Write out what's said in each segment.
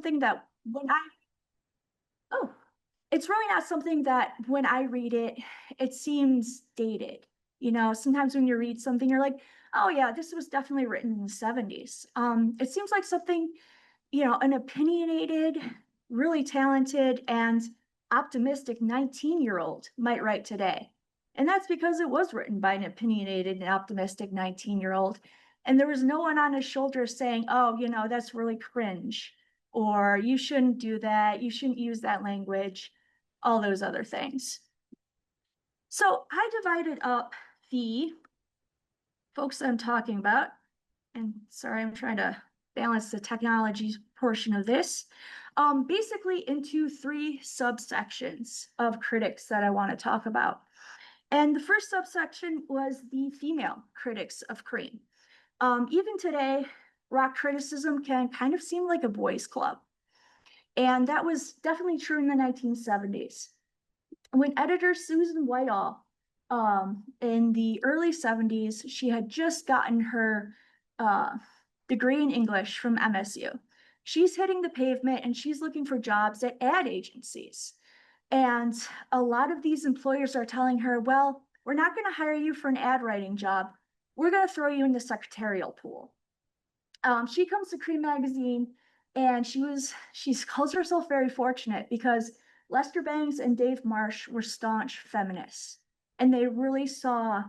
something that when oh, it's really not something that when I read it, it seems dated. You know, sometimes when you read something, you're like, oh yeah, this was definitely written in the 70s. It seems like something, you know, an opinionated, really talented, and optimistic 19-year-old might write today. And that's because it was written by an opinionated and optimistic 19-year-old. And there was no one on his shoulder saying, oh, you know, that's really cringe, or you shouldn't do that, you shouldn't use that language, all those other things. So I divided up the folks I'm talking about, and sorry, I'm trying to balance the technology portion of this, basically into three subsections of critics that I want to talk about. And the first subsection was the female critics of CREEM. Even today, rock criticism can kind of seem like a boys' club. And that was definitely true in the 1970s. When editor Susan Whitall, in the early 70s, she had just gotten her degree in English from MSU. She's hitting the pavement and she's looking for jobs at ad agencies. And a lot of these employers are telling her, well, we're not going to hire you for an ad writing job. We're going to throw you in the secretarial pool. She comes to CREEM Magazine and she calls herself very fortunate because Lester Bangs and Dave Marsh were staunch feminists. And they really saw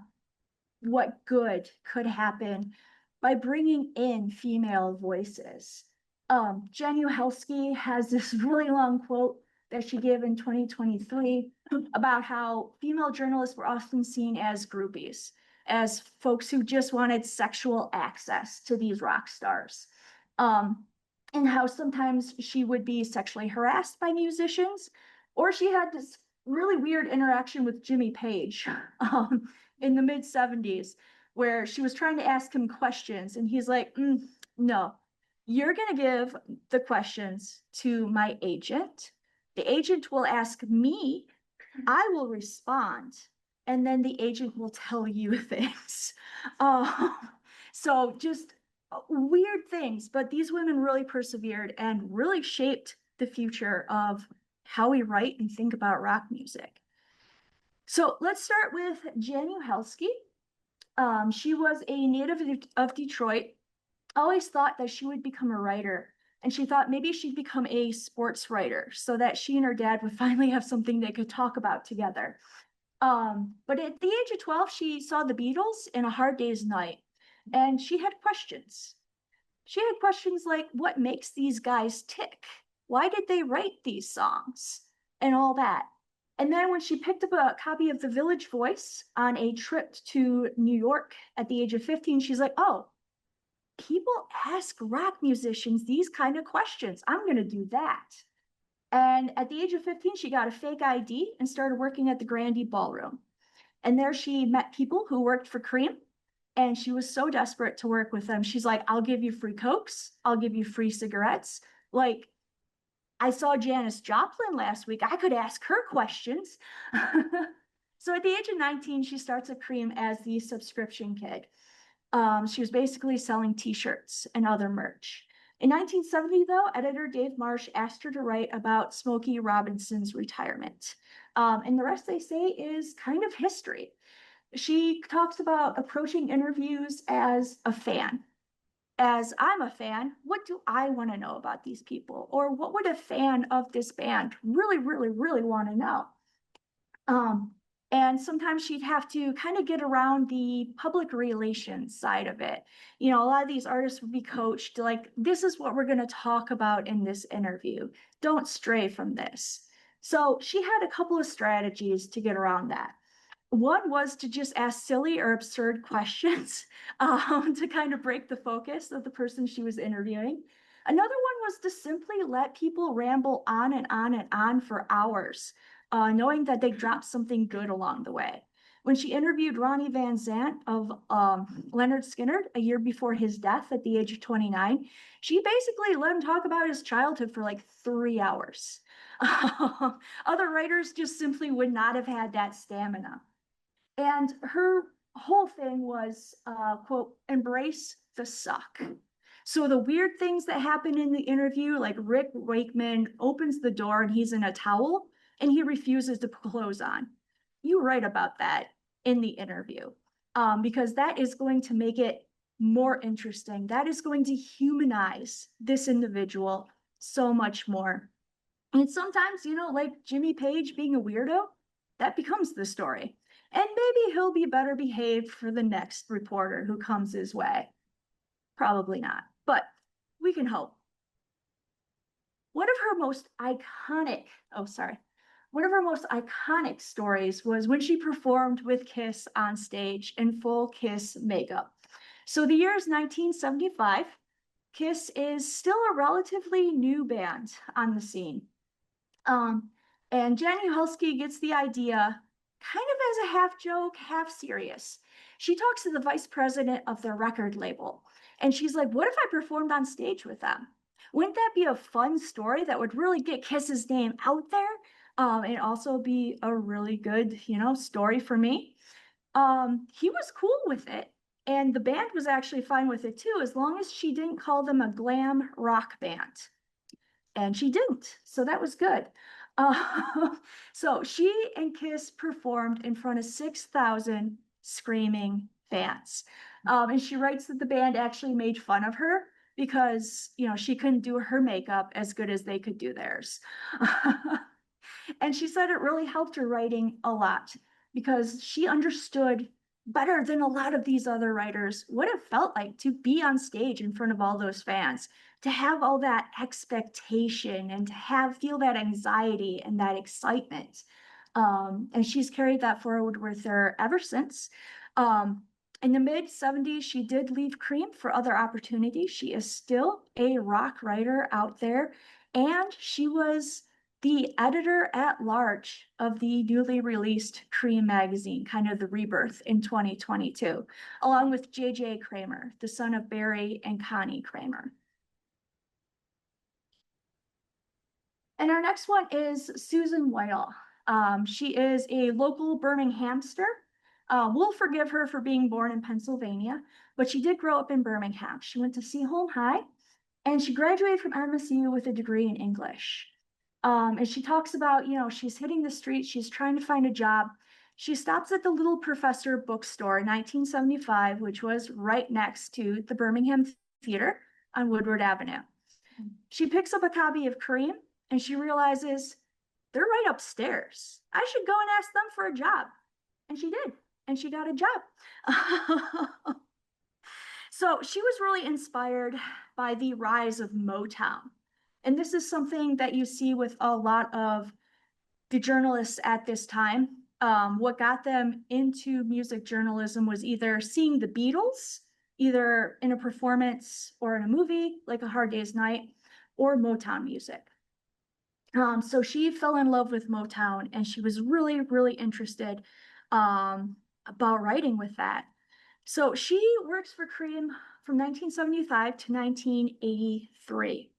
what good could happen by bringing in female voices. Jaan Uhelszki has this really long quote that she gave in 2023 about how female journalists were often seen as groupies, as folks who just wanted sexual access to these rock stars. And how sometimes she would be sexually harassed by musicians, or she had this really weird interaction with Jimmy Page in the mid 70s, where she was trying to ask him questions, and he's like, no, you're going to give the questions to my agent. The agent will ask me, I will respond, and then the agent will tell you things. So just weird things, but these women really persevered and really shaped the future of how we write and think about rock music. So let's start with Jaan Uhelszki. She was a native of Detroit, always thought that she would become a writer. And she thought maybe she'd become a sports writer so that she and her dad would finally have something they could talk about together. But at the age of 12, she saw the Beatles in A Hard Day's Night, and she had questions. She had questions like, what makes these guys tick? Why did they write these songs? And all that. And then when she picked up a copy of The Village Voice on a trip to New York at the age of 15, she's like, oh, people ask rock musicians these kind of questions. I'm going to do that. And at the age of 15, she got a fake ID and started working at the Grandee Ballroom. And there she met people who worked for CREEM. And she was so desperate to work with them. She's like, I'll give you free Cokes. I'll give you free cigarettes. Like, I saw Janis Joplin last week. I could ask her questions. So at the age of 19, she starts at CREEM as the subscription kid. She was basically selling t-shirts and other merch. In 1970, though, editor Dave Marsh asked her to write about Smokey Robinson's retirement. And the rest, they say, is kind of history. She talks about approaching interviews as a fan. As I'm a fan, what do I want to know about these people? Or what would a fan of this band really, really, really want to know? Um, and sometimes she'd have to kind of get around the public relations side of it. You know, a lot of these artists would be coached like, this is what we're going to talk about in this interview. Don't stray from this. So she had a couple of strategies to get around that. One was to just ask silly or absurd questions to kind of break the focus of the person she was interviewing. Another one was to simply let people ramble on and on and on for hours, knowing that they dropped something good along the way. When she interviewed Ronnie Van Zant of Leonard Skinner a year before his death at the age of 29, she basically let him talk about his childhood for like 3 hours. Other writers just simply would not have had that stamina. And her whole thing was, quote, embrace the suck. So the weird things that happen in the interview, like Rick Wakeman opens the door and he's in a towel and he refuses to put clothes on. You write about that in the interview, because that is going to make it more interesting. That is going to humanize this individual so much more. And sometimes, like Jimmy Page being a weirdo, that becomes the story. And maybe he'll be better behaved for the next reporter who comes his way. Probably not, but we can hope. One of her most iconic, oh, sorry. One of her most iconic stories was when she performed with Kiss on stage in full Kiss makeup. So the year is 1975. Kiss is still a relatively new band on the scene. Um, and Jaan Uhelszki gets the idea kind of as a half joke, half serious. She talks to the vice president of their record label, and she's like, what if I performed on stage with them? Wouldn't that be a fun story that would really get Kiss's name out there? And also be a really good, story for me. He was cool with it. And the band was actually fine with it too, as long as she didn't call them a glam rock band. And she didn't, so that was good. Uh, so she and Kiss performed in front of 6,000 screaming fans. And she writes that the band actually made fun of her because, she couldn't do her makeup as good as they could do theirs. And she said it really helped her writing a lot because she understood better than a lot of these other writers what it felt like to be on stage in front of all those fans, to have all that expectation and to feel that anxiety and that excitement. And she's carried that forward with her ever since. In the mid 70s, she did leave Cream for other opportunities. She is still a rock writer out there, and she was the editor at large of the newly released CREEM Magazine, kind of the rebirth in 2022, along with J.J. Kramer, the son of Barry and Connie Kramer. And our next one is Susan Whitall. She is a local Birminghamster. We'll forgive her for being born in Pennsylvania, but she did grow up in Birmingham. She went to Seaholm High, and she graduated from MSU with a degree in English. And she talks about, she's hitting the streets, she's trying to find a job. She stops at the Little Professor bookstore in 1975, which was right next to the Birmingham Theater on Woodward Avenue. She picks up a copy of Cream and she realizes they're right upstairs. I should go and ask them for a job. And she did, and she got a job. So she was really inspired by the rise of Motown. And this is something that you see with a lot of the journalists at this time. What got them into music journalism was either seeing the Beatles, either in a performance or in a movie, like A Hard Day's Night, or Motown music. So she fell in love with Motown, and she was really, really interested about writing with that. So she works for Cream from 1975 to 1983.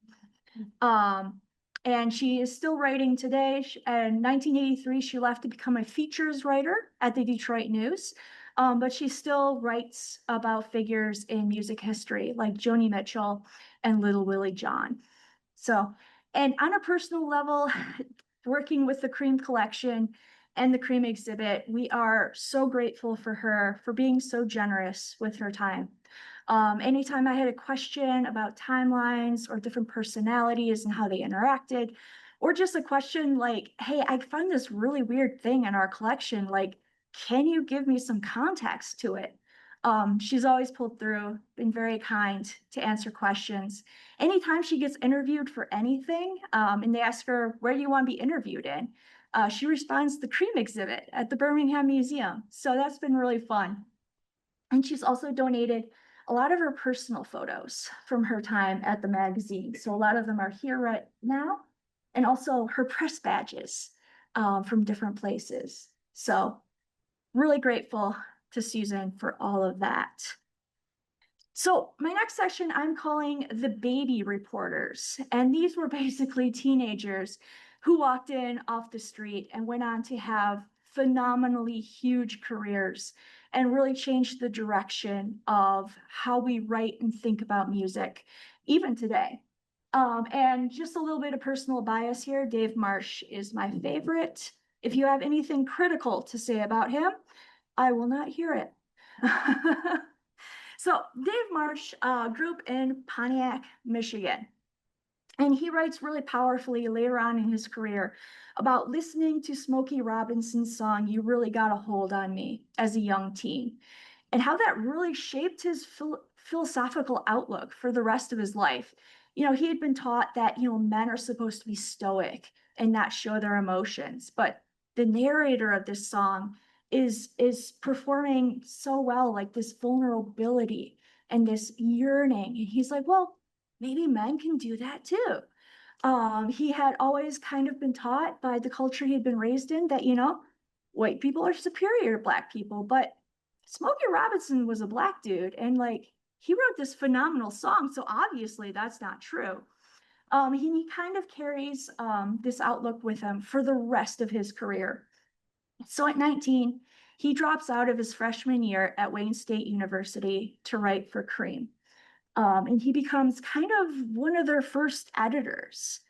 And she is still writing today. In 1983, she left to become a features writer at the Detroit News. But she still writes about figures in music history like Joni Mitchell and Little Willie John. So, and on a personal level, working with the Cream collection and the Cream exhibit, we are so grateful for her for being so generous with her time. Anytime I had a question about timelines or different personalities and how they interacted, or just a question like, hey, I found this really weird thing in our collection, like, can you give me some context to it? She's always pulled through, been very kind to answer questions. Anytime she gets interviewed for anything, and they ask her, where do you want to be interviewed in? She responds, the Cream exhibit at the Birmingham Museum. So that's been really fun. And she's also donated a lot of her personal photos from her time at the magazine. So a lot of them are here right now, and also her press badges from different places. So really grateful to Susan for all of that. So my next section I'm calling the baby reporters. And these were basically teenagers who walked in off the street and went on to have phenomenally huge careers and really changed the direction of how we write and think about music, even today. And just a little bit of personal bias here, Dave Marsh is my favorite. If you have anything critical to say about him, I will not hear it. So Dave Marsh grew up in Pontiac, Michigan. And he writes really powerfully later on in his career about listening to Smokey Robinson's song, You Really Got a Hold on Me, as a young teen, and how that really shaped his philosophical outlook for the rest of his life. He had been taught that, men are supposed to be stoic and not show their emotions, but the narrator of this song is performing so well, like this vulnerability and this yearning. And he's like, well, maybe men can do that too. He had always kind of been taught by the culture he'd been raised in that, white people are superior to black people, but Smokey Robinson was a black dude, and like he wrote this phenomenal song, so obviously that's not true. He kind of carries this outlook with him for the rest of his career. So at 19, he drops out of his freshman year at Wayne State University to write for CREEM. And he becomes kind of one of their first editors.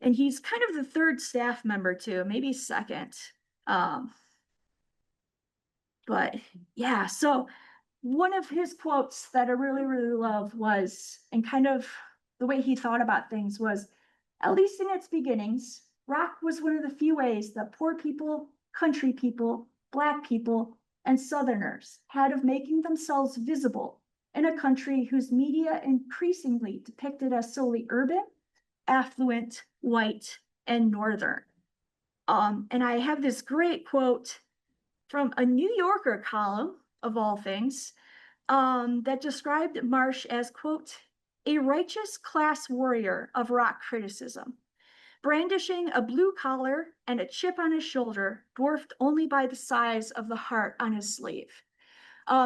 And he's kind of the third staff member too, maybe second. Um, but yeah, so one of his quotes that I really, really love was, and kind of the way he thought about things was, at least in its beginnings, rock was one of the few ways that poor people, country people, black people, and Southerners had of making themselves visible in a country whose media increasingly depicted as solely urban, affluent, white, and Northern. And I have this great quote from a New Yorker column, of all things, that described Marsh as, quote, a righteous class warrior of rock criticism, brandishing a blue collar and a chip on his shoulder, dwarfed only by the size of the heart on his sleeve.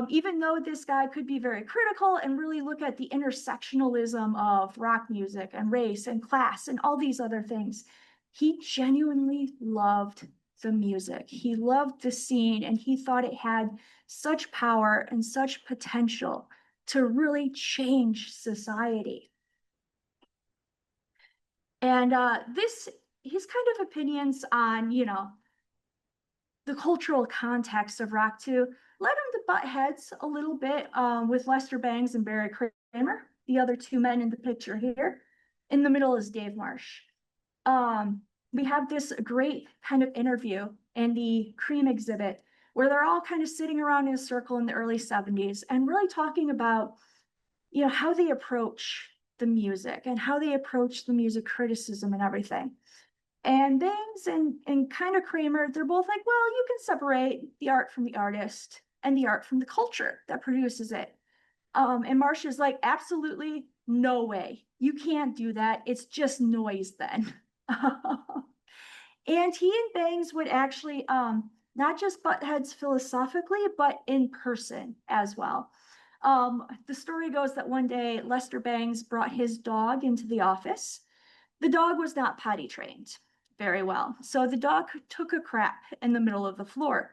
Even though this guy could be very critical and really look at the intersectionalism of rock music and race and class and all these other things, he genuinely loved the music. He loved the scene, and he thought it had such power and such potential to really change society. And his kind of opinions on, the cultural context of rock too led him to butt heads a little bit with Lester Bangs and Barry Kramer, the other two men in the picture here. In the middle is Dave Marsh. We have this great kind of interview in the CREEM exhibit where they're all kind of sitting around in a circle in the early 70s and really talking about, how they approach the music and how they approach the music criticism and everything. And Bangs and kind of Kramer, they're both like, well, you can separate the art from the artist and the art from the culture that produces it. And Marsh is like, absolutely no way. You can't do that. It's just noise then. And he and Bangs would actually not just butt heads philosophically, but in person as well. The story goes that one day Lester Bangs brought his dog into the office. The dog was not potty trained very well, so the dog took a crap in the middle of the floor.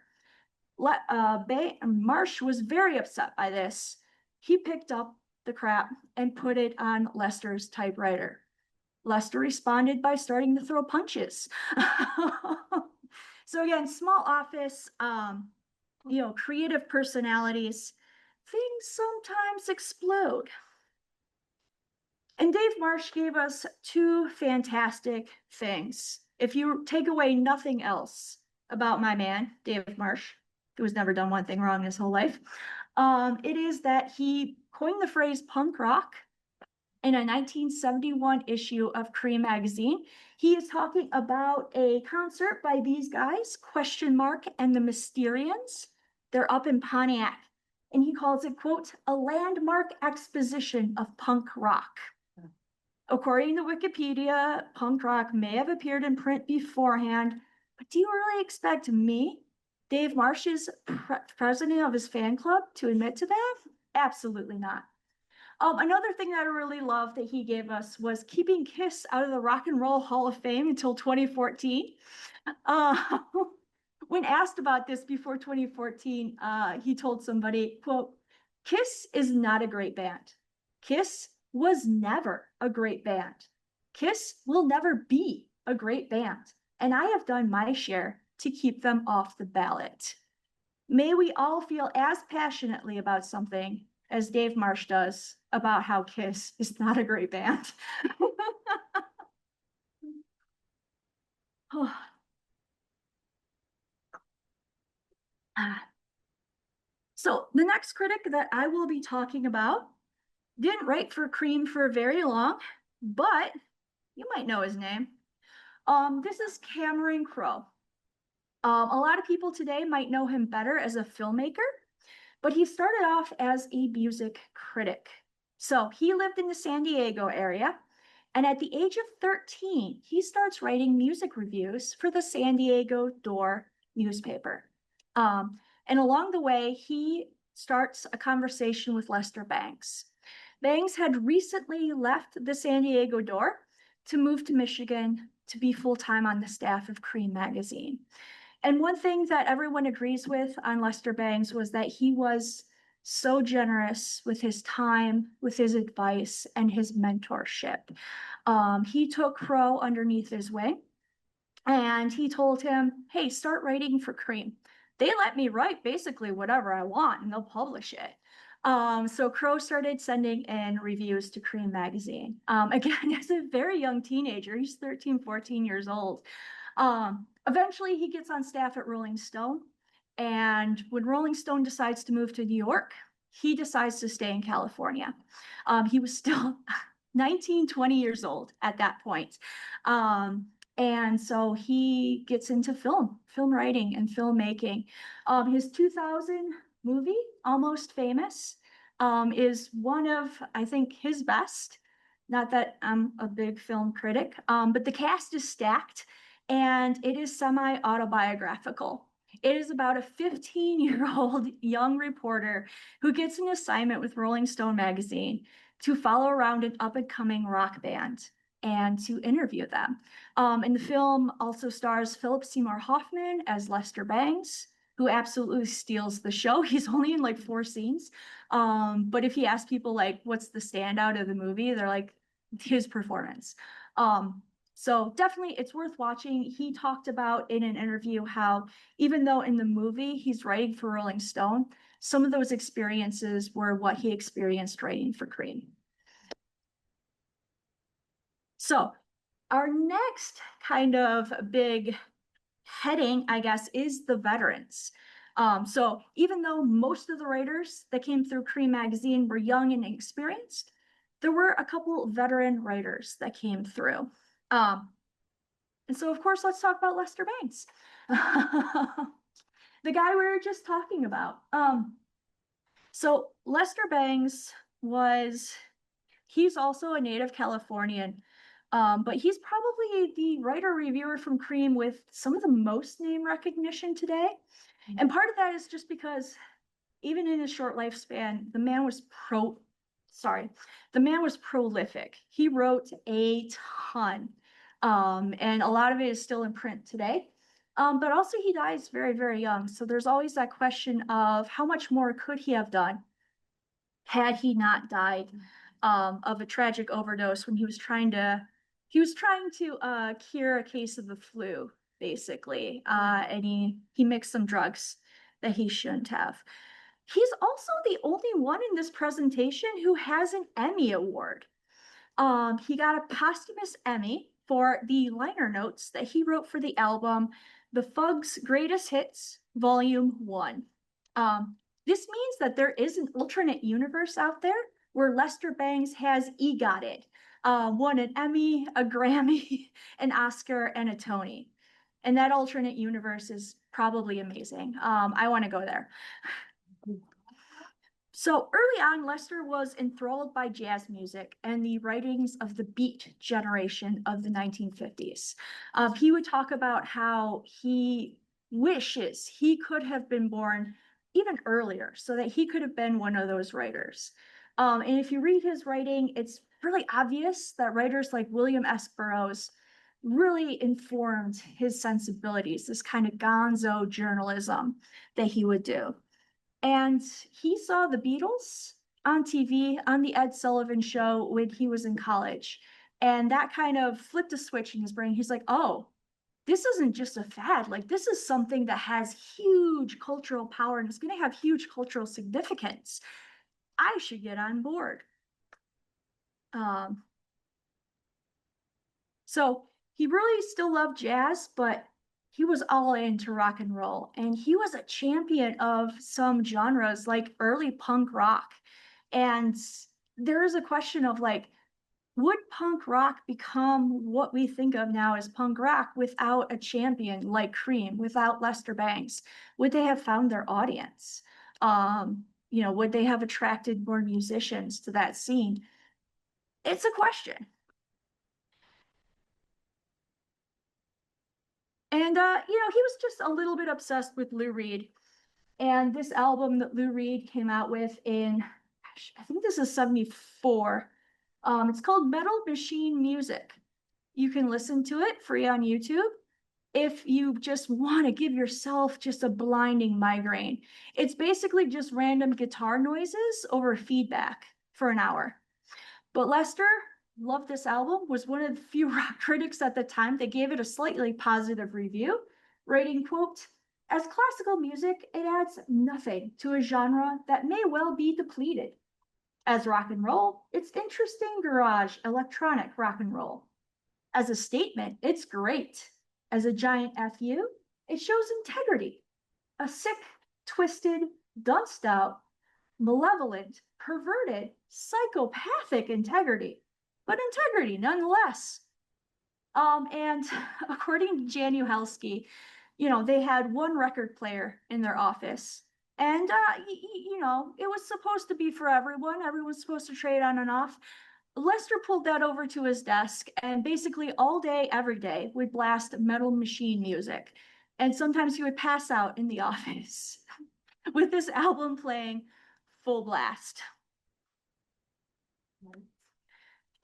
Marsh was very upset by this. He picked up the crap and put it on Lester's typewriter. Lester responded by starting to throw punches. So again, small office, creative personalities, things sometimes explode. And Dave Marsh gave us two fantastic things. If you take away nothing else about my man, Dave Marsh, who has never done one thing wrong his whole life, it is that he coined the phrase punk rock in a 1971 issue of CREEM Magazine. He is talking about a concert by these guys, and the Mysterians. They're up in Pontiac. And he calls it, quote, a landmark exposition of punk rock. According to Wikipedia, punk rock may have appeared in print beforehand, but do you really expect me, Dave Marsh's president of his fan club, to admit to that? Absolutely not. Another thing that I really loved that he gave us was keeping Kiss out of the Rock and Roll Hall of Fame until 2014. When asked about this before 2014, he told somebody, quote, Kiss is not a great band. Kiss was never a great band. Kiss will never be a great band. And I have done my share to keep them off the ballot. May we all feel as passionately about something as Dave Marsh does about how Kiss is not a great band. So the next critic that I will be talking about didn't write for CREEM for very long, but you might know his name. This is Cameron Crowe. A lot of people today might know him better as a filmmaker, but he started off as a music critic. So he lived in the San Diego area, and at the age of 13, he starts writing music reviews for the San Diego Door newspaper. And along the way, he starts a conversation with Lester Bangs. Bangs had recently left the San Diego Door to move to Michigan to be full-time on the staff of CREEM Magazine. And one thing that everyone agrees with on Lester Bangs was that he was so generous with his time, with his advice, and his mentorship. He took Crowe underneath his wing, and he told him, hey, start writing for CREEM. They let me write basically whatever I want, and they'll publish it. So Crowe started sending in reviews to CREEM Magazine. Again, as a very young teenager, he's 13, 14 years old. Eventually, he gets on staff at Rolling Stone. And when Rolling Stone decides to move to New York, he decides to stay in California. He was still 19, 20 years old at that point. And so he gets into film writing and filmmaking. His 2000 movie, Almost Famous, is one of, I think, his best. Not that I'm a big film critic, but the cast is stacked and it is semi-autobiographical. It is about a 15-year-old young reporter who gets an assignment with Rolling Stone magazine to follow around an up-and-coming rock band and to interview them. And the film also stars Philip Seymour Hoffman as Lester Bangs, who absolutely steals the show. He's only in like 4 scenes. But if you ask people like, what's the standout of the movie, they're like, his performance. So definitely it's worth watching. He talked about in an interview how even though in the movie he's writing for Rolling Stone, some of those experiences were what he experienced writing for CREEM. So our next kind of big heading, I guess, is the veterans. So even though most of the writers that came through CREEM Magazine were young and inexperienced, there were a couple veteran writers that came through. And so, of course, let's talk about Lester Bangs, the guy we were just talking about. So Lester Bangs he's also a native Californian, but he's probably the writer-reviewer from CREEM with some of the most name recognition today. And part of that is just because even in his short lifespan, the man was prolific. He wrote a ton. And a lot of it is still in print today. But also he dies very, very young. So there's always that question of how much more could he have done had he not died of a tragic overdose when he was trying to cure a case of the flu, basically. And he mixed some drugs that he shouldn't have. He's also the only one in this presentation who has an Emmy Award. He got a posthumous Emmy for the liner notes that he wrote for the album, The Fugs Greatest Hits, Volume 1. This means that there is an alternate universe out there where Lester Bangs has EGOTed, won an Emmy, a Grammy, an Oscar, and a Tony. And that alternate universe is probably amazing. I want to go there. So early on, Lester was enthralled by jazz music and the writings of the Beat generation of the 1950s. He would talk about how he wishes he could have been born even earlier so that he could have been one of those writers. And if you read his writing, it's really obvious that writers like William S. Burroughs really informed his sensibilities, this kind of gonzo journalism that he would do. And he saw the Beatles on TV on the Ed Sullivan show when he was in college. And that kind of flipped a switch in his brain. He's like, oh, this isn't just a fad. Like, this is something that has huge cultural power and it's going to have huge cultural significance. I should get on board. Um, so he really still loved jazz, but he was all into rock and roll. And he was a champion of some genres like early punk rock. And there is a question of like, would punk rock become what we think of now as punk rock without a champion like Cream, without Lester Bangs? Would they have found their audience? Would they have attracted more musicians to that scene? It's a question. And he was just a little bit obsessed with Lou Reed. And this album that Lou Reed came out with in, gosh, I think this is 74. It's called Metal Machine Music. You can listen to it free on YouTube if you just want to give yourself just a blinding migraine. It's basically just random guitar noises over feedback for an hour. But Lester loved this album, was one of the few rock critics at the time that gave it a slightly positive review, writing, quote, as classical music, it adds nothing to a genre that may well be depleted. As rock and roll, it's interesting garage, electronic rock and roll. As a statement, it's great. As a giant FU, it shows integrity. A sick, twisted, dunced out, malevolent, perverted, psychopathic integrity, but integrity nonetheless. And according to Jaan Uhelszki, they had one record player in their office. And, it was supposed to be for everyone. Everyone's supposed to trade on and off. Lester pulled that over to his desk and basically all day, every day, would blast Metal Machine music. And sometimes he would pass out in the office with this album playing full blast.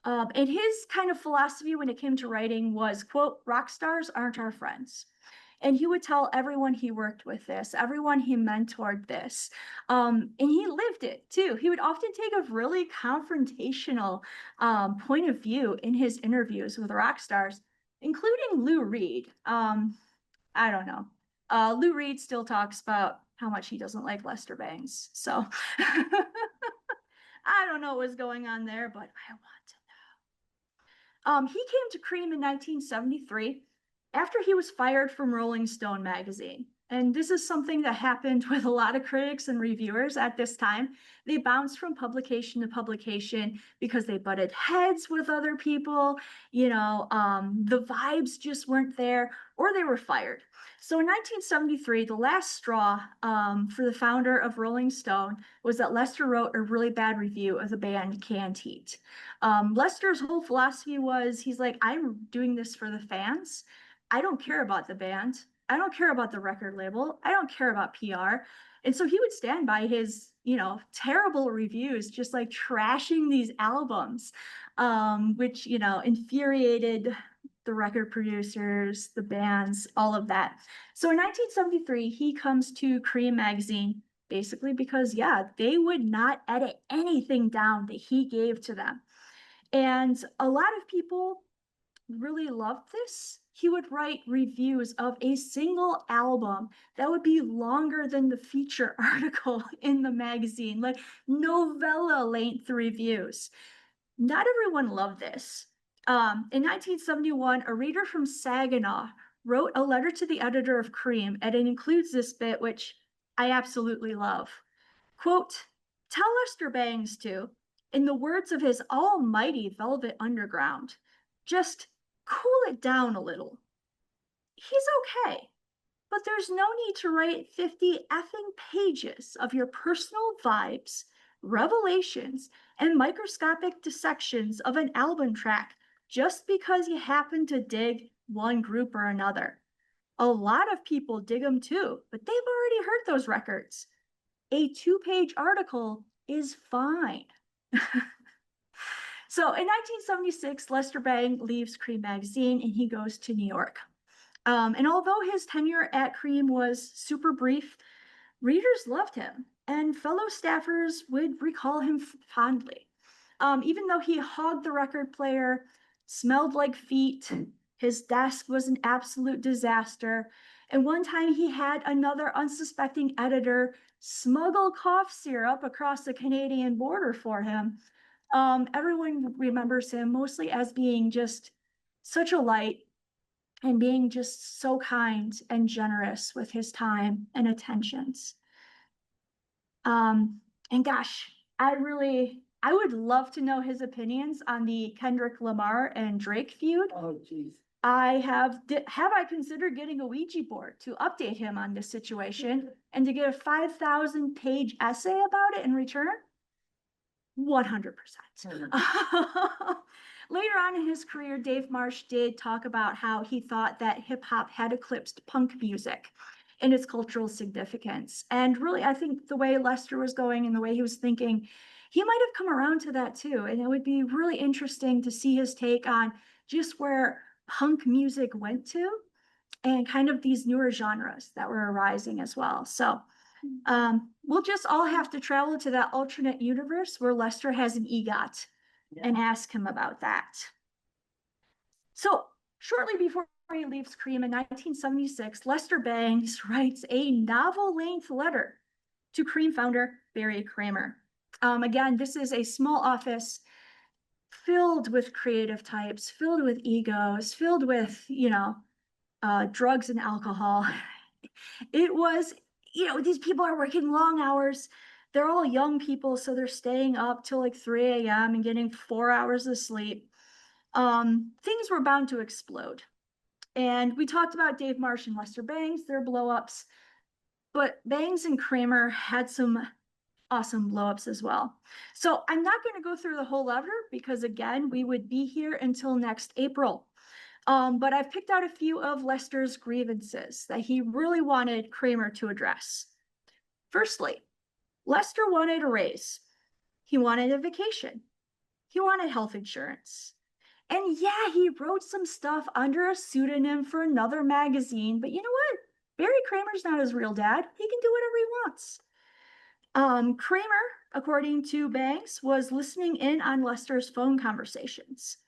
And his kind of philosophy when it came to writing was, quote, rock stars aren't our friends. And he would tell everyone he worked with this, everyone he mentored this. And he lived it too. He would often take a really confrontational point of view in his interviews with rock stars, including Lou Reed. I don't know. Lou Reed still talks about how much he doesn't like Lester Bangs. So I don't know what was going on there, but I want to know. He came to Creem in 1973 after he was fired from Rolling Stone magazine. And this is something that happened with a lot of critics and reviewers at this time. They bounced from publication to publication because they butted heads with other people. The vibes just weren't there, or they were fired. So in 1973, the last straw for the founder of Rolling Stone was that Lester wrote a really bad review of the band Canned Heat. Lester's whole philosophy was, he's like, I'm doing this for the fans. I don't care about the band. I don't care about the record label. I don't care about PR. And so he would stand by his, terrible reviews, just like trashing these albums, which, infuriated the record producers, the bands, all of that. So in 1973, he comes to CREEM Magazine, basically because, yeah, they would not edit anything down that he gave to them. And a lot of people really loved this. He would write reviews of a single album that would be longer than the feature article in the magazine, like novella length reviews. Not everyone loved this. In 1971, a reader from Saginaw wrote a letter to the editor of Creem, and it includes this bit, which I absolutely love. Quote, tell Lester Bangs to, in the words of his almighty Velvet Underground, just cool it down a little. He's okay, but there's no need to write 50 effing pages of your personal vibes, revelations, and microscopic dissections of an album track just because you happen to dig one group or another. A lot of people dig them too, but they've already heard those records. A 2-page article is fine. So in 1976, Lester Bang leaves CREEM Magazine and he goes to New York. And although his tenure at CREEM was super brief, readers loved him, and fellow staffers would recall him fondly. Even though he hogged the record player, smelled like feet, his desk was an absolute disaster, and one time he had another unsuspecting editor smuggle cough syrup across the Canadian border for him. Everyone remembers him mostly as being just such a light and being just so kind and generous with his time and attentions. And gosh, I would love to know his opinions on the Kendrick Lamar and Drake feud. Oh, geez. Have I considered getting a Ouija board to update him on this situation and to get a 5,000 page essay about it in return? 100%. Later on in his career, Dave Marsh did talk about how he thought that hip hop had eclipsed punk music in its cultural significance. And really, I think the way Lester was going and the way he was thinking, he might have come around to that too. And it would be really interesting to see his take on just where punk music went to and kind of these newer genres that were arising as well. So we'll just all have to travel to that alternate universe where Lester has an EGOT and ask him about that. So shortly before he leaves CREEM in 1976, Lester Bangs writes a novel-length letter to CREEM founder Barry Kramer. Again, this is a small office filled with creative types, filled with egos, filled with, drugs and alcohol. It was, these people are working long hours. They're all young people, so they're staying up till like 3 a.m. and getting 4 hours of sleep. Things were bound to explode. And we talked about Dave Marsh and Lester Bangs, their blowups, but Bangs and Kramer had some awesome blowups as well. So I'm not going to go through the whole letter because, again, we would be here until next April. But I've picked out a few of Lester's grievances that he really wanted Kramer to address. Firstly, Lester wanted a raise. He wanted a vacation. He wanted health insurance. And yeah, he wrote some stuff under a pseudonym for another magazine, but you know what? Barry Kramer's not his real dad. He can do whatever he wants. Kramer, according to Banks, was listening in on Lester's phone conversations.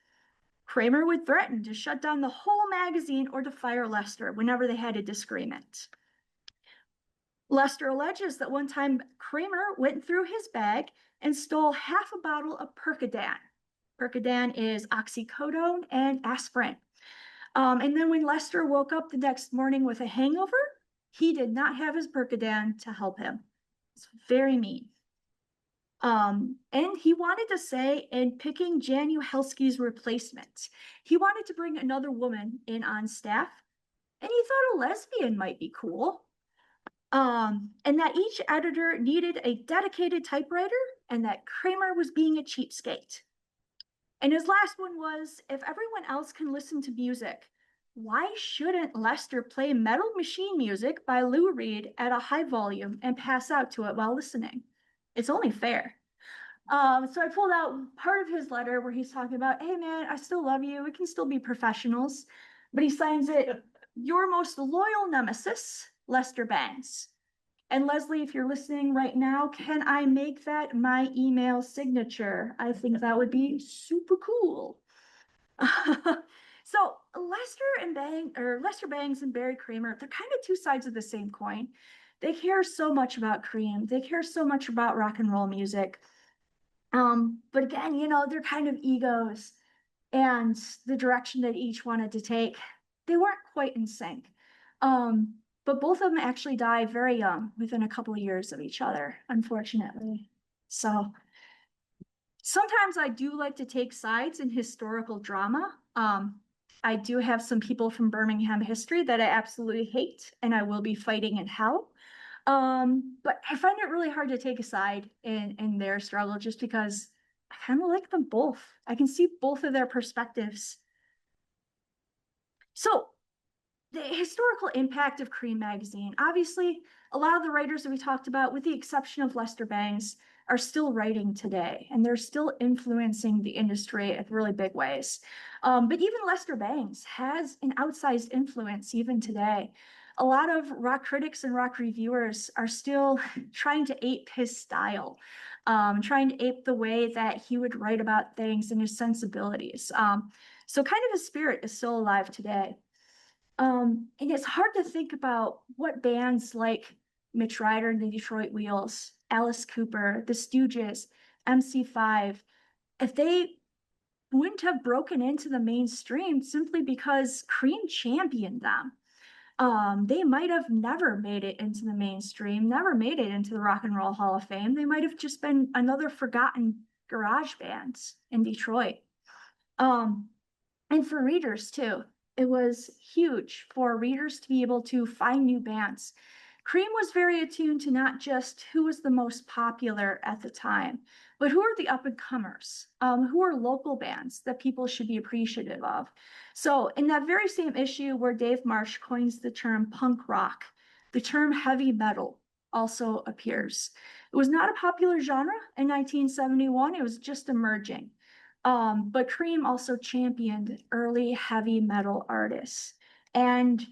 Kramer would threaten to shut down the whole magazine or to fire Lester whenever they had a disagreement. Lester alleges that one time Kramer went through his bag and stole half a bottle of Percodan. Percodan is oxycodone and aspirin. And then when Lester woke up the next morning with a hangover, he did not have his Percodan to help him. It's very mean. And he wanted to say in picking Jaan Uhelszki's replacement, he wanted to bring another woman in on staff, and he thought a lesbian might be cool. And that each editor needed a dedicated typewriter, and that Kramer was being a cheapskate. And his last one was, if everyone else can listen to music, why shouldn't Lester play Metal Machine music by Lou Reed at a high volume and pass out to it while listening? It's only fair. So I pulled out part of his letter where he's talking about, hey man, I still love you. We can still be professionals. But he signs it, your most loyal nemesis, Lester Bangs. And Leslie, if you're listening right now, can I make that my email signature? I think that would be super cool. So Lester Bangs and Barry Kramer, they're kind of two sides of the same coin. They care so much about CREEM. They care so much about rock and roll music. But again, they're kind of egos, and the direction that each wanted to take, they weren't quite in sync. But both of them actually died very young, within a couple of years of each other, unfortunately. So sometimes I do like to take sides in historical drama. I do have some people from Birmingham history that I absolutely hate, and I will be fighting in hell. But I find it really hard to take a side in their struggle just because I kind of like them both. I can see both of their perspectives. So the historical impact of CREEM Magazine, obviously, a lot of the writers that we talked about, with the exception of Lester Bangs, are still writing today, and they're still influencing the industry in really big ways. But even Lester Bangs has an outsized influence even today. A lot of rock critics and rock reviewers are still trying to ape his style, trying to ape the way that he would write about things and his sensibilities. So kind of his spirit is still alive today. And it's hard to think about what bands like Mitch Ryder and the Detroit Wheels, Alice Cooper, the Stooges, MC5, if they wouldn't have broken into the mainstream simply because Cream championed them. They might have never made it into the mainstream, never made it into the Rock and Roll Hall of Fame. They might have just been another forgotten garage band in Detroit. And for readers too, it was huge for readers to be able to find new bands. Cream was very attuned to not just who was the most popular at the time, but who are the up and comers, who are local bands that people should be appreciative of. So in that very same issue where Dave Marsh coins the term punk rock, the term heavy metal also appears. It was not a popular genre in 1971, it was just emerging. But Cream also championed early heavy metal artists. And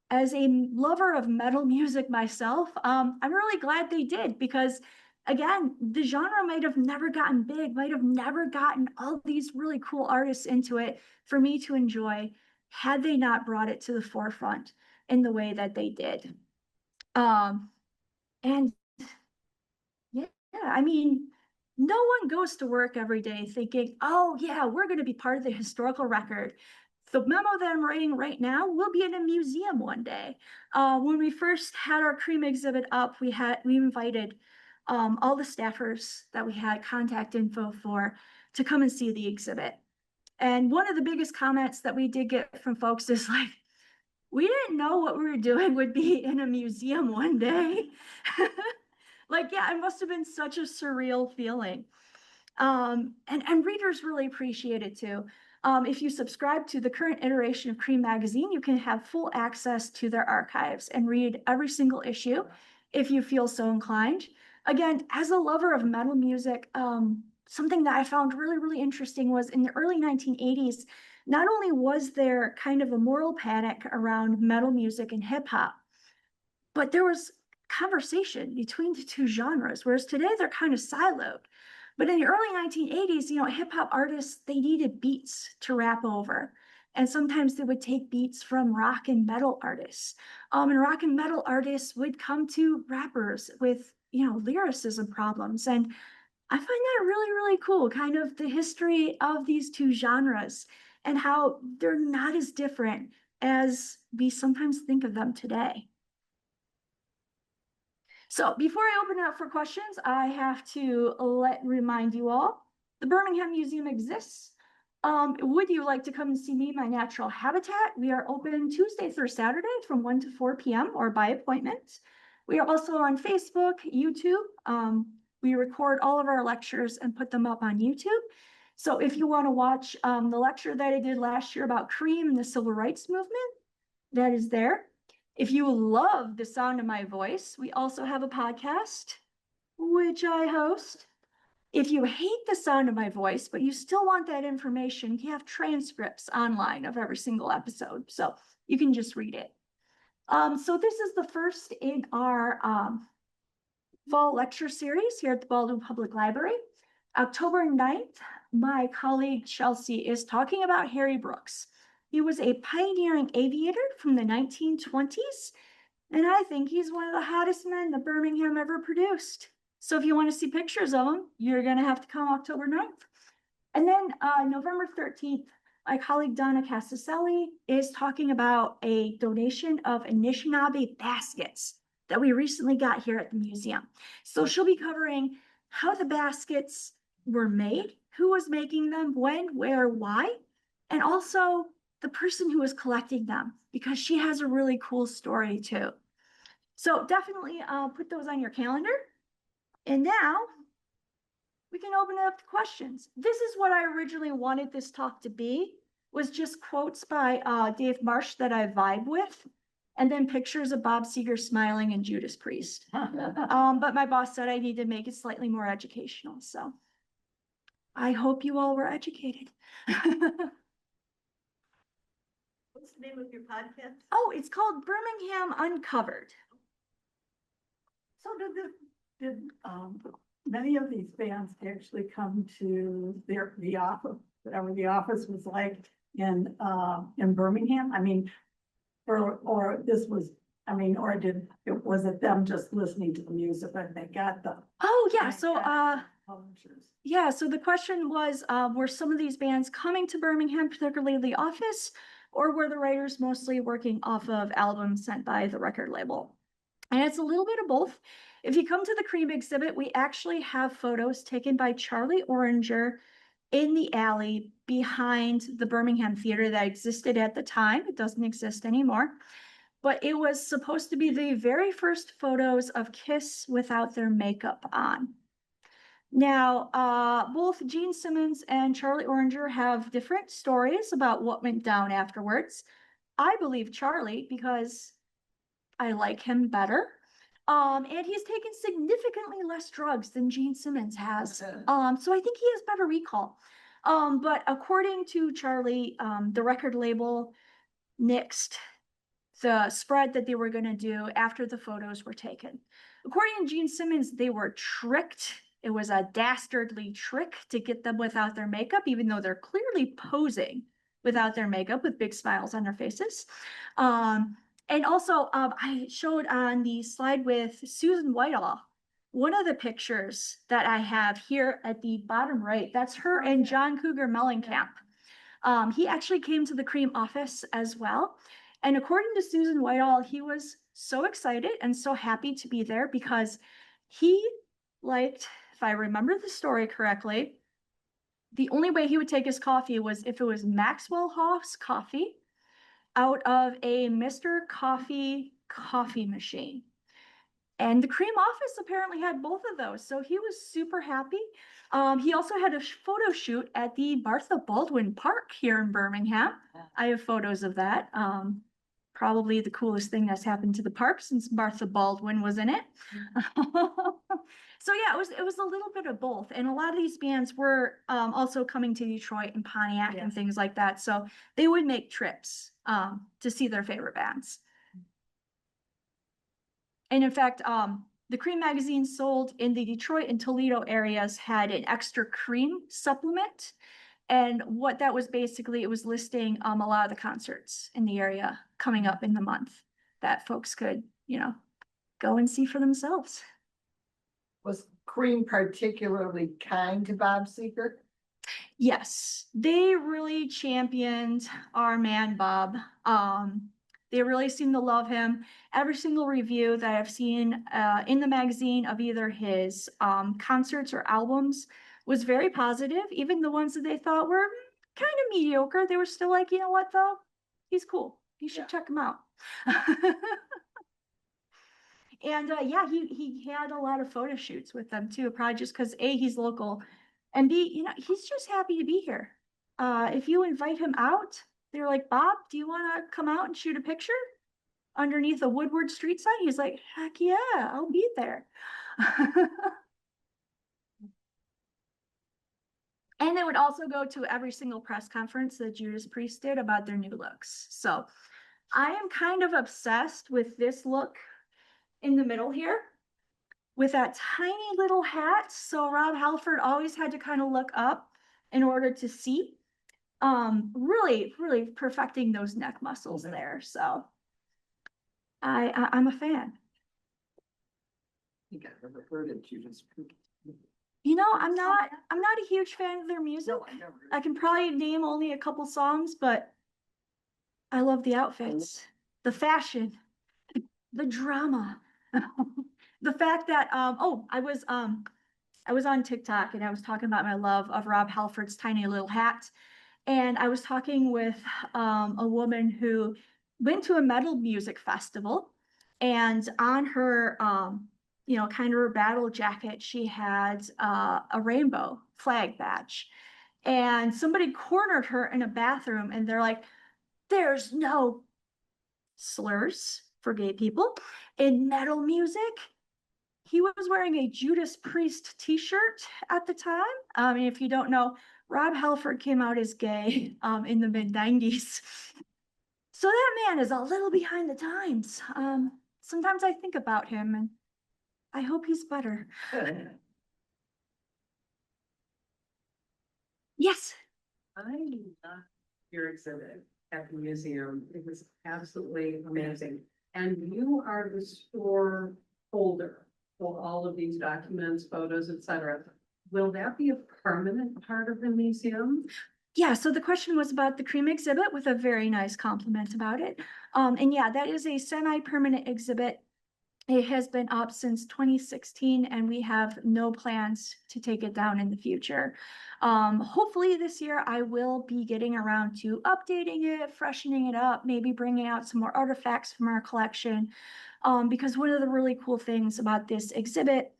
as a lover of metal music myself, I'm really glad they did, because again, the genre might have never gotten big, might have never gotten all these really cool artists into it for me to enjoy had they not brought it to the forefront in the way that they did. And yeah, I mean, no one goes to work every day thinking, oh yeah, we're going to be part of the historical record. The memo that I'm writing right now will be in a museum one day. When we first had our Cream exhibit up, we invited all the staffers that we had contact info for to come and see the exhibit. And one of the biggest comments that we did get from folks is like, we didn't know what we were doing would be in a museum one day. Like, yeah, it must have been such a surreal feeling. And readers really appreciate it too. If you subscribe to the current iteration of CREEM Magazine, you can have full access to their archives and read every single issue if you feel so inclined. Again, as a lover of metal music, something that I found really, really interesting was in the early 1980s, not only was there kind of a moral panic around metal music and hip hop, but there was conversation between the two genres, whereas today they're kind of siloed. But in the early 1980s, hip hop artists, they needed beats to rap over. And sometimes they would take beats from rock and metal artists. And rock and metal artists would come to rappers with, lyricism problems. And I find that really, really cool, kind of the history of these two genres and how they're not as different as we sometimes think of them today. So before I open it up for questions, I have to remind you all, the Birmingham Museum exists. Would you like to come and see me, my natural habitat? We are open Tuesday through Saturday from 1 to 4 p.m. or by appointment. We are also on Facebook, YouTube. We record all of our lectures and put them up on YouTube. So if you want to watch the lecture that I did last year about CREEM and the civil rights movement, that is there. If you love the sound of my voice, we also have a podcast, which I host. If you hate the sound of my voice, but you still want that information, we have transcripts online of every single episode, so you can just read it. So this is the first in our fall lecture series here at the Baldwin Public Library. October 9th, my colleague Chelsea is talking about Harry Brooks. He was a pioneering aviator from the 1920s, and I think he's one of the hottest men that Birmingham ever produced. So if you want to see pictures of him, you're going to have to come October 9th. And then November 13th, my colleague Donna Casticelli is talking about a donation of Anishinaabe baskets that we recently got here at the museum. So she'll be covering how the baskets were made, who was making them, when, where, why, and also the person who was collecting them, because she has a really cool story too. So definitely put those on your calendar. And now we can open it up to questions. This is what I originally wanted this talk to be, was just quotes by Dave Marsh that I vibe with. and then pictures of Bob Seger smiling and Judas Priest. But my boss said I need to make it slightly more educational, so I hope you all were educated. What's the name of your podcast? Oh, it's called Birmingham Uncovered. So did many of these bands actually come to the office, whatever the office was like in Birmingham? I mean, or this was, I mean, or was it them just listening to the music and they got the Oh yeah, publishers? Yeah, so the question was, were some of these bands coming to Birmingham, particularly the office, or were the writers mostly working off of albums sent by the record label? And it's a little bit of both. If you come to the CREEM exhibit, we actually have photos taken by Charlie Oranger in the alley behind the Birmingham Theater that existed at the time. It doesn't exist anymore. But it was supposed to be the very first photos of Kiss without their makeup on. Now, both Gene Simmons and Charlie Oranger have different stories about what went down afterwards. I believe Charlie because I like him better. And he's taken significantly less drugs than Gene Simmons has. So I think he has better recall. But according to Charlie, the record label nixed the spread that they were going to do after the photos were taken. According to Gene Simmons, they were tricked. It was a dastardly trick to get them without their makeup, even though they're clearly posing without their makeup with big smiles on their faces. And also, I showed on the slide with Susan Whitall, one of the pictures that I have here at the bottom right, that's her and John Cougar Mellencamp. He actually came to the CREEM office as well. And according to Susan Whitall, he was so excited and so happy to be there because he liked, if I remember the story correctly, the only way he would take his coffee was if it was Maxwell Hoff's coffee out of a Mr. Coffee coffee machine. And the CREEM office apparently had both of those. So he was super happy. He also had a photo shoot at the Martha Baldwin Park here in Birmingham. I have photos of that. Probably the coolest thing that's happened to the park since Martha Baldwin was in it. So yeah, it was a little bit of both. And a lot of these bands were also coming to Detroit and Pontiac and things like that. So they would make trips to see their favorite bands. And in fact, the CREEM Magazine sold in the Detroit and Toledo areas had an extra CREEM supplement. And what that was basically, it was listing a lot of the concerts in the area coming up in the month that folks could, go and see for themselves. Was CREEM particularly kind to Bob Seger? Yes, they really championed our man Bob. They really seem to love him. Every single review that I've seen in the magazine of either his concerts or albums was very positive. Even the ones that they thought were kind of mediocre, they were still like, you know what though? He's cool. You should check him out. And yeah, he had a lot of photo shoots with them too, probably just because A, he's local, and B, he's just happy to be here. If you invite him out, they're like, Bob, do you want to come out and shoot a picture underneath a Woodward street sign? He's like, heck yeah, I'll be there. And they would also go to every single press conference that Judas Priest did about their new looks. So I am kind of obsessed with this look in the middle here with that tiny little hat. So Rob Halford always had to kind of look up in order to see. Really, really perfecting those neck muscles there. So I'm a fan. I think I've never heard of Judas Priest. I'm not a huge fan of their music. No, I can probably name only a couple songs, but I love the outfits, the fashion, the drama, the fact that I was on TikTok and I was talking about my love of Rob Halford's tiny little hat. And I was talking with a woman who went to a metal music festival, and on her kind of her battle jacket, she had a rainbow flag badge. And somebody cornered her in a bathroom and they're like, there's no slurs, for gay people. In metal music, he was wearing a Judas Priest t-shirt at the time. If you don't know, Rob Halford came out as gay in the mid-90s. So that man is a little behind the times. Sometimes I think about him and I hope he's better. Yes. I loved your exhibit at the museum. It was absolutely amazing. And you are the store holder for all of these documents, photos, etc. Will that be a permanent part of the museum? Yeah, so the question was about the CREEM exhibit with a very nice compliment about it. And yeah, that is a semi-permanent exhibit. It has been up since 2016 and we have no plans to take it down in the future. Hopefully this year I will be getting around to updating it, freshening it up, maybe bringing out some more artifacts from our collection. Because one of the really cool things about this exhibit,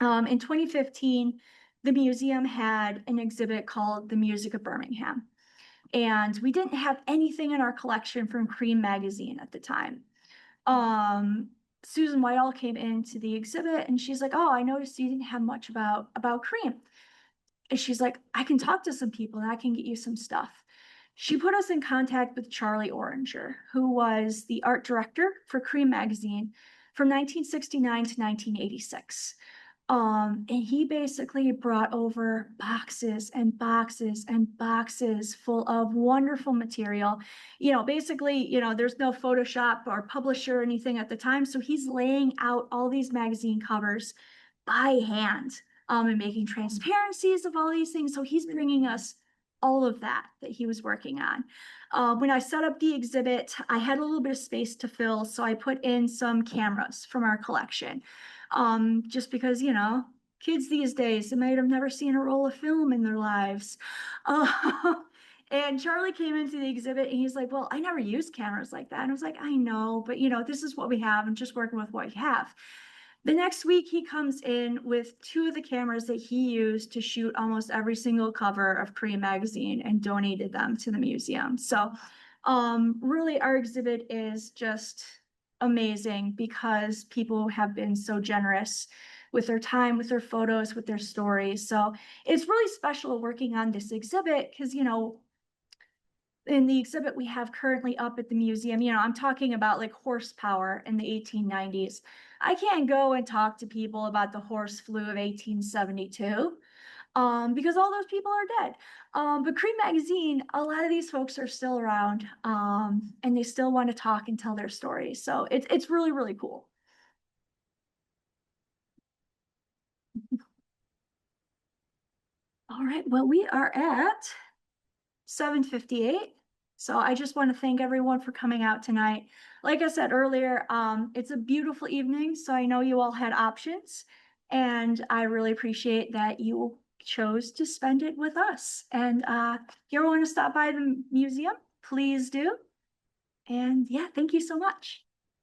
in 2015, the museum had an exhibit called The Music of Birmingham. And we didn't have anything in our collection from CREEM Magazine at the time. Susan Whitall came into the exhibit and she's like, oh, I noticed you didn't have much about CREEM. And she's like, I can talk to some people and I can get you some stuff. She put us in contact with Charlie Oranger, who was the art director for CREEM Magazine from 1969 to 1986. And he basically brought over boxes and boxes and boxes full of wonderful material. Basically, there's no Photoshop or publisher or anything at the time. So he's laying out all these magazine covers by hand, and making transparencies of all these things. So he's bringing us all of that he was working on. When I set up the exhibit, I had a little bit of space to fill. So I put in some cameras from our collection. Just because, kids these days, they might have never seen a roll of film in their lives. And Charlie came into the exhibit and he's like, well, I never used cameras like that. And I was like, I know, but this is what we have and just working with what we have. The next week he comes in with 2 of the cameras that he used to shoot almost every single cover of CREEM Magazine and donated them to the museum. So really our exhibit is just amazing because people have been so generous with their time, with their photos, with their stories. So it's really special working on this exhibit because, in the exhibit we have currently up at the museum, I'm talking about like horsepower in the 1890s. I can't go and talk to people about the horse flu of 1872. Because all those people are dead. But CREEM Magazine, a lot of these folks are still around, and they still want to talk and tell their stories. So it's really, really cool. All right, well, we are at 7:58. So I just want to thank everyone for coming out tonight. Like I said earlier, it's a beautiful evening, so I know you all had options, and I really appreciate that you chose to spend it with us. And if you ever want to stop by the museum, please do. And yeah, thank you so much.